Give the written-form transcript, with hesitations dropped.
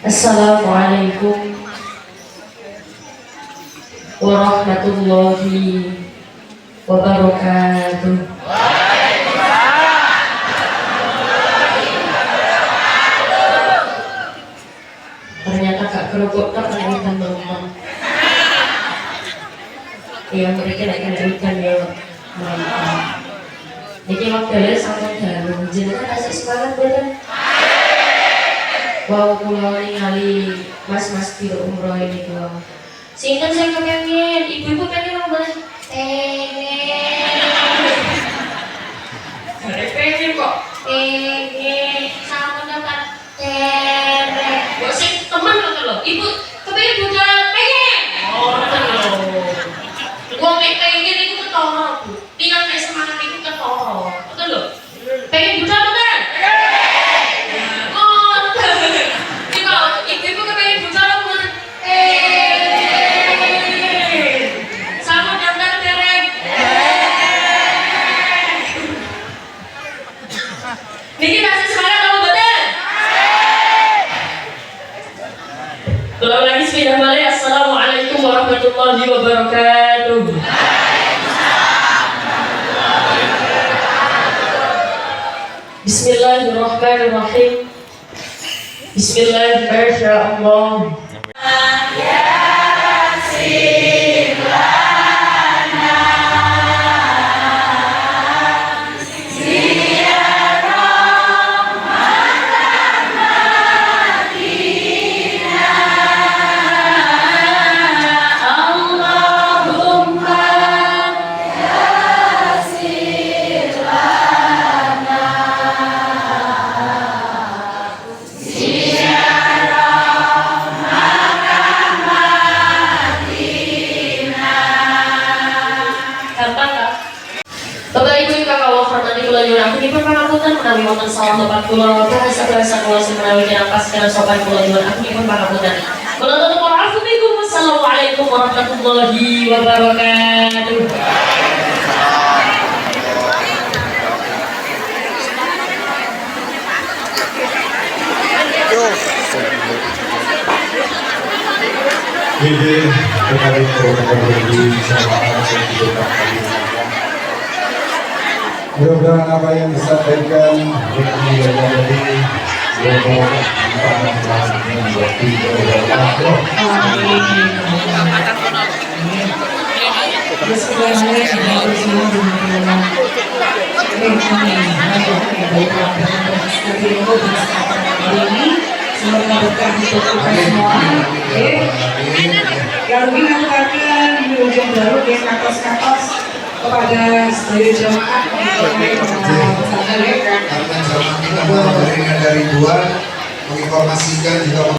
Assalamualaikum warahmatullahi wabarakatuh. Ternyata gak kerupuk tak ikan teman. Ya mereka nak kena ikan ya mantap. Jadi waktunya sama dalam jenengan kasih semangat bener. Wow, pulau ningali mas-mas di umroh ini doang. Singkat saya kepengen, ibu-ibu pengen apa? Pengen kok. Pengen sama dapat terek. Bosik teman loh. Ibu kepengen juga pengen. Oh, betul. Gua pengen itu ketoro, Bu. Tinggal kayak semangat itu ketoro. Betul loh. Pengen juga betul. Ibu kepengen bicara buat sama daftar derek. Niki kasih semangat kamu betul. Ulang lagi sepeda balik. Assalamualaikum warahmatullahi wabarakatuh. Bismillahirrahmanirrahim. Bismillah, Masya Allah. Yasin lana ziarah makam Madinah. Allahumma yasin lana Bapak Ibu yang kakak hormati kula nyuwun aku dipun pangapunten menawi wonten salah tepat kula bahasa kula sing menawi kirang pas kirang sopan kula nyuwun aku dipun pangapunten. Kula nuwun maaf fikum. Wassalamualaikum warahmatullahi wabarakatuh. Ini terkait program sama saya juga. Mudah-mudahan apa yang disampaikan semoga berkah untuk kita semua. Yang lebih mengucapkan di ujung baru dia katos-katos kepada seluruh jemaat karena jamaah kita dari Ribuan menginformasikan juga